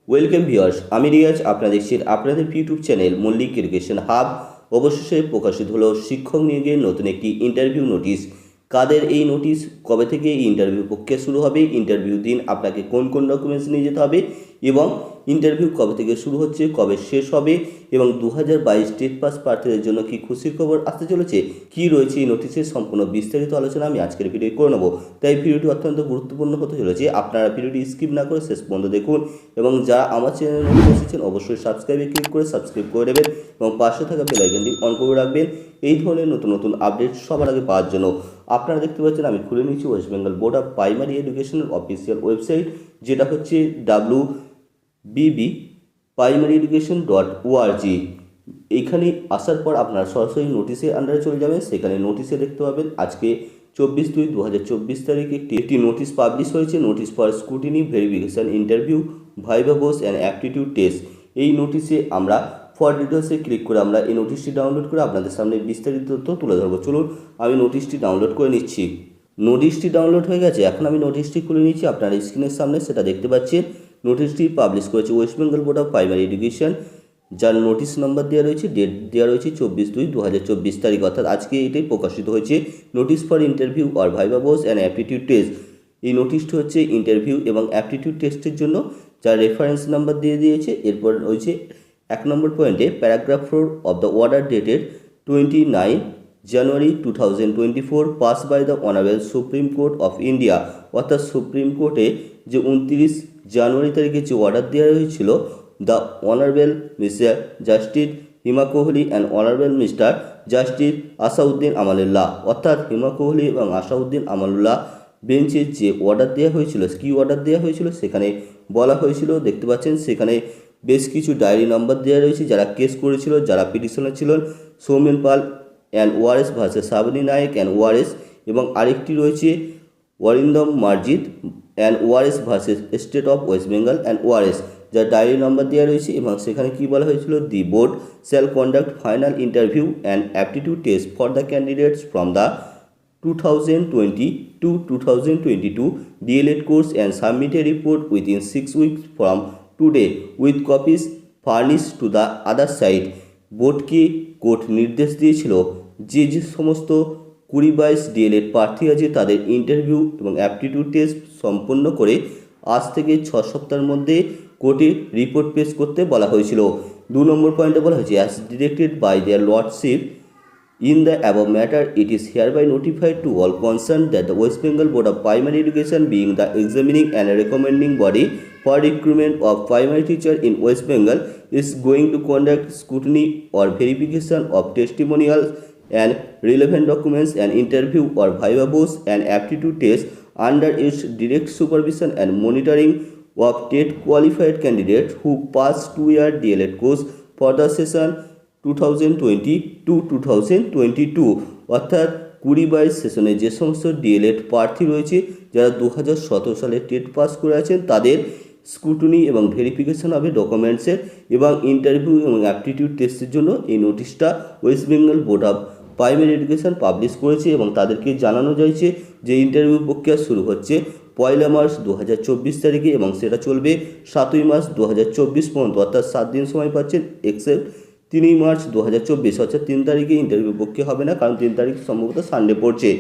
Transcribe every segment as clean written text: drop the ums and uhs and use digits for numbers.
Welcome viewers, আমি রিয়াজ। আপনারা দেখছেন আপনাদের YouTube channel Mallick education hub. অবশেষে প্রকাশিত হলো শিক্ষক নিয়োগের নতুন একটি ইন্টারভিউ নোটিশ। কাদের এই নোটিশ, কবে থেকে এই ইন্টারভিউ প্রক্রিয়া শুরু হবে, ইন্টারভিউ দিন আপনাকে কোন কোন ডকুমেন্টস নিয়ে যেতে হবে এবং ইন্টারভিউ কবে থেকে শুরু হচ্ছে, কবে শেষ হবে এবং 2022 টেট পাস প্রার্থীদের জন্য কি খুশির খবর আসতে চলেছে, কি রয়েছে এই নোটিশের সম্পূর্ণ বিস্তারিত আলোচনা আমি আজকের ভিডিও করে নেব। তাই ভিডিওটি অত্যন্ত গুরুত্বপূর্ণ হতে চলেছে। আপনারা ভিডিওটি স্কিপ না করে শেষ পর্যন্ত দেখুন এবং যারা আমার চ্যানেলে নতুন এসেছেন অবশ্যই সাবস্ক্রাইবে ক্লিক করে সাবস্ক্রাইব করে দেবেন এবং পাশে থাকা বেল আইকনটি অন করে রাখবেন এই ধরনের নতুন নতুন আপডেট সবার আগে পাওয়ার জন্য। আপনারা দেখতে পাচ্ছেন আমি খুলে নিয়েছি West Bengal board of primary এডুকেশনের অফিসিয়াল ওয়েবসাইট, যেটা হচ্ছে wbb.primaryeducation.org। এইখানে আসার পর আপনারা সরাসরি নোটিশের আন্ডারে চলে যাবেন। সেখানে নোটিশে দেখতে পাবেন আজকে 24/2/2024 তারিখে একটি নোটিশ পাবলিশ হয়েছে। Notice for scrutiny verification interview viva voce and aptitude test. এই নোটিশে আমরা ফর ডিটেলসে ক্লিক করে আমরা এই নোটিশটি ডাউনলোড করে আপনাদের সামনে বিস্তারিত তথ্য তুলে ধরবো। চলুন আমি নোটিশটি ডাউনলোড করে নিচ্ছি। নোটিশটি ডাউনলোড হয়ে গেছে, এখন আমি নোটিশটি খুলে নিচ্ছি। আপনার স্ক্রিনের সামনে সেটা দেখতে পাচ্ছেন। নোটিশটি পাবলিশ করেছে West Bengal board of primary education, যার নোটিশ নাম্বার দেওয়া রয়েছে, ডেট দেওয়া রয়েছে 24/2/2024 তারিখ, অর্থাৎ আজকে এটাই প্রকাশিত হয়েছে। নোটিশ ফর ইন্টারভিউ আর viva voce and aptitude test. এই নোটিশটি হচ্ছে ইন্টারভিউ এবং অ্যাপটিটিউড টেস্টের জন্য, যার রেফারেন্স নাম্বার দিয়ে দিয়েছে। এরপর রয়েছে 1 নম্বর পয়েন্টে paragraph 4 of the order dated 29 January 2024 passed by the honourable Supreme Court of India, অর্থাৎ সুপ্রিম কোর্টে যে 29 জানুয়ারি তারিখে যে অর্ডার দেওয়া হয়েছিল, the honourable Mister Justice Hima Kohli and honourable Mister Justice Ahsanuddin Amanullah, অর্থাৎ হিমা কোহলি এবং আসাউদ্দিন আমানুল্লাহ বেঞ্চের যে অর্ডার দেওয়া হয়েছিল, কি অর্ডার দেওয়া হয়েছিল সেখানে বলা হয়েছিল, দেখতে পাচ্ছেন সেখানে বেশ কিছু ডায়েরি নাম্বার দেওয়া রয়েছে। যারা কেস করেছিল, যারা পিটিশনার ছিলেন, সৌমেন পাল অ্যান্ড ওয়ারেস ভার্সেস সাবনী নায়ক অ্যান্ড ওয়ারেস, এবং আরেকটি রয়েছে ওয়ারিন্দম মার্জিদ অ্যান্ড ওয়ারেস versus state of West Bengal and ওয়ারেস, যার ডায়েরি নাম্বার দেওয়া রয়েছে। এবং সেখানে কি বলা হয়েছিল, দি board shall conduct final interview and aptitude test for the candidates from the 2020-2022 DLED course and submit a report within 6 weeks from today with copies furnished to the other side। বোর্ডকে court নির্দেশ দিয়েছিল যে সমস্ত 2022 DLED প্রার্থী আছে তাদের interview এবং aptitude test সম্পন্ন করে আজ থেকে 6 সপ্তাহের মধ্যে কোর্টে রিপোর্ট পেশ করতে বলা হয়েছিল। 2 নম্বর পয়েন্টে বলা হয়েছে, as directed by their lordship in the above matter, it is hereby notified to all concerned that the West Bengal Board of Primary Education, being the examining and recommending body for recruitment of primary teacher in West Bengal, is going to conduct scrutiny or verification of testimonials and relevant documents and interview or viva voce and aptitude test under its direct supervision and monitoring of TET qualified candidates who pass 2-year DLED course for the session 2020-2022, অর্থাৎ 2022 সেশনে যে সমস্ত D.El.Ed প্রার্থী রয়েছে যারা 2017 সালে TET pass করে আছেন, তাদের স্ক্রুটিনি এবং ভেরিফিকেশন হবে ডকুমেন্টসের এবং ইন্টারভিউ এবং অ্যাপটিটিউড টেস্টের জন্য এই নোটিশটা West Bengal board of primary education publish করেছে। এবং তাদেরকে জানানো যাচ্ছে যে ইন্টারভিউ প্রক্রিয়া শুরু হচ্ছে 1 মার্চ 2024 তারিখে এবং সেটা চলবে 7 মার্চ 2024 পর্যন্ত, অর্থাৎ 7 দিন সময় পাচ্ছেন। এক্সেপ্ট 3 মার্চ 2024, অর্থাৎ 3 তারিখে ইন্টারভিউ প্রক্রিয়া হবে না, কারণ 3 তারিখ সম্ভবত সানডে পড়ছে।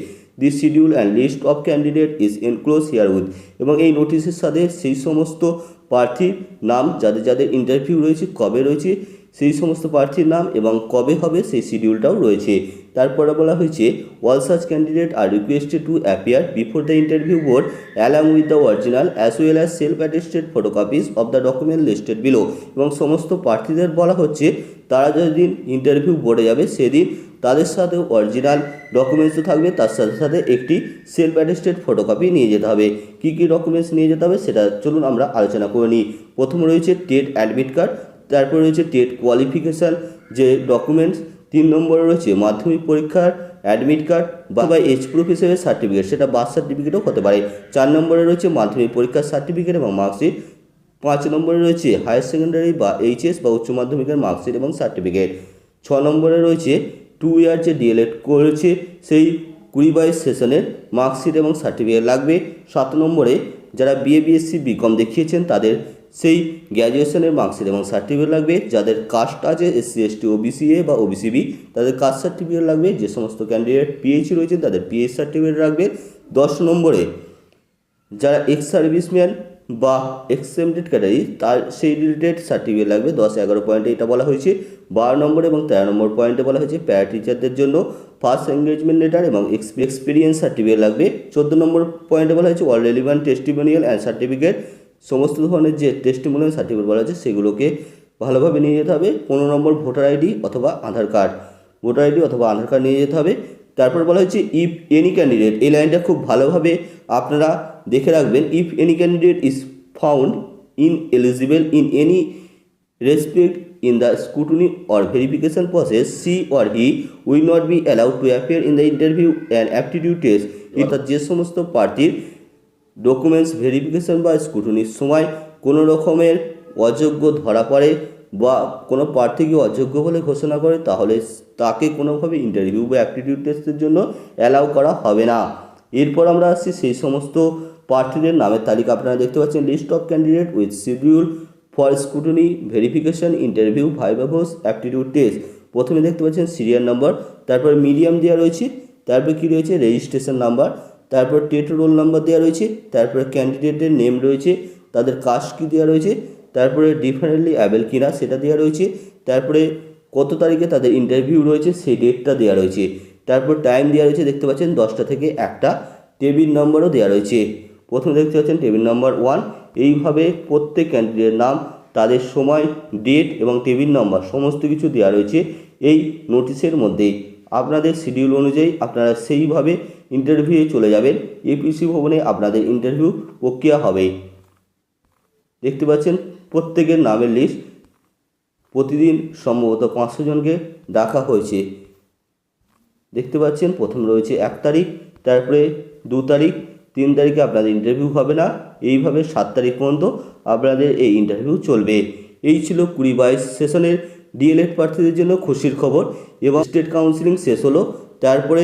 The schedule and list of candidate is enclose herewith, এবং এই নোটিশের সাথে সেই সমস্ত প্রার্থীর নাম যাদের যাদের ইন্টারভিউ রয়েছে, কবে রয়েছে সেই সমস্ত প্রার্থীর নাম এবং কবে হবে সেই শিডিউলটাও রয়েছে। তারপরে বলা হয়েছে, all such candidate are requested to appear before the interview board along with the original as well as self attested photocopies of the document listed below, এবং সমস্ত প্রার্থীদের বলা হচ্ছে তারা যেদিন ইন্টারভিউ বোর্ডে যাবে সেদিন তাদের সাথে অরিজিনাল ডকুমেন্টসও থাকবে, তার সাথে সাথে একটি সেলফ অ্যাটেস্টেড ফটোকপি নিয়ে যেতে হবে। কী কী ডকুমেন্টস নিয়ে যেতে হবে সেটা চলুন আমরা আলোচনা করে নিই। প্রথমে রয়েছে টেট অ্যাডমিট কার্ড, তারপরে রয়েছে টেট কোয়ালিফিকেশান যে ডকুমেন্টস, 3 নম্বরে রয়েছে মাধ্যমিক পরীক্ষার অ্যাডমিট কার্ড বা এজ প্রুফ হিসেবে সার্টিফিকেট, সেটা বার্থ সার্টিফিকেটও হতে পারে। 4 নম্বরে রয়েছে মাধ্যমিক পরীক্ষার সার্টিফিকেট এবং মার্কশিট। 5 নম্বরে রয়েছে হায়ার সেকেন্ডারি বা এইচএস বা উচ্চ মাধ্যমিকের মার্কশিট এবং সার্টিফিকেট। 6 নম্বরে রয়েছে 2 ইয়ার যে ডিএলএড করেছে সেই 2022 সেশনের মার্কশিট এবং সার্টিফিকেট লাগবে। 7 নম্বরে যারা বিএ বিএসসি বিকম দেখিয়েছেন তাদের সেই গ্র্যাজুয়েশনের মার্কশিট এবং সার্টিফিকেট লাগবে। যাদের কাস্ট আছে SC ST OBC A বা OBC B তাদের কাস্ট সার্টিফিকেট লাগবে। যে সমস্ত ক্যান্ডিডেট PH রয়েছেন তাদের PH সার্টিফিকেট রাখবে। 10 নম্বরে যারা এক্স সার্ভিসম্যান বা এক্সেমটেড ক্যাটাগরি তার সেই রিলেটেড সার্টিফিকেট লাগবে। 10-11 পয়েন্টে এটা বলা হয়েছে। 12 নম্বর এবং 13 নম্বর পয়েন্টে বলা হয়েছে প্যারা টিচারদের জন্য ফার্স্ট এঙ্গেজমেন্ট লেটার এবং এক্সপিরিয়েন্স সার্টিফিকেট লাগবে। 14 নম্বর পয়েন্টে বলা হয়েছে all relevant testimonial and certificate, সমস্ত ধরনের যে টেস্টিমোনিয়াল সার্টিফিকেট বলা হয়েছে সেগুলোকে ভালোভাবে নিয়ে যেতে হবে। 15 নম্বর ভোটার আইডি অথবা আধার কার্ড, নিয়ে যেতে হবে। তারপর বলা হয়েছে ইফ এনি ক্যান্ডিডেট, এই লাইনটা খুব ভালোভাবে আপনারা দেখে রাখবেন। If any candidate is found ineligible in any respect in the scrutiny or verification process, she or he will not be allowed to appear in the interview and aptitude test. অর্থাৎ যে সমস্ত প্রার্থীর ডকুমেন্টস ভেরিফিকেশন বা স্ক্রুটনির সময় কোনো রকমের অযোগ্য ধরা পড়ে বা কোনো প্রার্থীকে অযোগ্য বলে ঘোষণা করে তাহলে তাকে কোনোভাবে ইন্টারভিউ বা অ্যাপটিটিউড টেস্টের জন্য অ্যালাউ করা হবে না। এরপর আমরা আসছি সেই সমস্ত প্রার্থীদের নামের তালিকা। আপনারা দেখতে পাচ্ছেন list of candidate with schedule for scrutiny, verification, interview, viva voce, aptitude test. প্রথমে দেখতে পাচ্ছেন সিরিয়াল নাম্বার, তারপর মিডিয়াম দেওয়া রয়েছে, তারপর কী রয়েছে রেজিস্ট্রেশন নাম্বার, তারপর টেট রোল নাম্বার দেওয়া রয়েছে, তারপরে ক্যান্ডিডেটের নেম রয়েছে, তাদের কাস্ট কী দেওয়া রয়েছে, তারপরে ডিফারেন্টলি অ্যাবেল কিনা সেটা দেওয়া রয়েছে, তারপরে কত তারিখে তাদের ইন্টারভিউ রয়েছে সেই ডেটটা দেওয়া রয়েছে, তারপর টাইম দেওয়া রয়েছে দেখতে পাচ্ছেন 10টা থেকে 1টা, টেবিল নম্বরও দেওয়া রয়েছে। প্রথমে দেখতে পাচ্ছেন টেবিল নাম্বার 1। এইভাবে প্রত্যেক ক্যান্ডিডেটের নাম, তাদের সময়, ডেট এবং টেবিল নম্বর সমস্ত কিছু দেওয়া রয়েছে এই নোটিশের মধ্যেই। আপনাদের শিডিউল অনুযায়ী আপনারা সেইভাবে ইন্টারভিউয়ে চলে যাবেন। APC ভবনে আপনাদের ইন্টারভিউ প্রক্রিয়া হবে। দেখতে পাচ্ছেন প্রত্যেকের নামের লিস্ট। প্রতিদিন সম্ভবত 500 জনকে ডাকা হয়েছে। দেখতে পাচ্ছেন প্রথম রয়েছে 1 তারিখ, তারপরে 2 তারিখ, 3 তারিখে আপনাদের ইন্টারভিউ হবে না। এইভাবে 7 তারিখ পর্যন্ত আপনাদের এই ইন্টারভিউ চলবে। এই ছিল 20-22 সেশনের DLED প্রার্থীদের জন্য খুশির খবর। এবং স্টেট কাউন্সিলিং শেষ হলো, তারপরে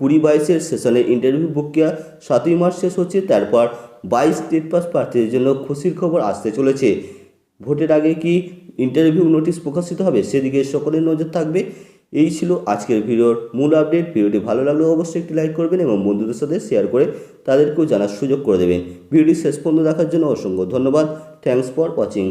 20-22 সেশনের ইন্টারভিউ প্রক্রিয়া 7ই মার্চ শেষ হচ্ছে। তারপর 22 স্টেট পাস প্রার্থীদের জন্য খুশির খবর আসতে চলেছে। ভোটের আগে কি ইন্টারভিউ নোটিশ প্রকাশিত হবে সেদিকে সকলের নজর থাকবে। এই ছিল আজকের ভিডিওর মূল আপডেট। ভিডিওটি ভালো লাগলে অবশ্যই একটি লাইক করবেন এবং বন্ধুদের সাথে শেয়ার করে তাদেরকেও জানার সুযোগ করে দেবেন। ভিডিওটি শেষ পর্যন্ত দেখার জন্য অসংখ্য ধন্যবাদ। Thanks for watching.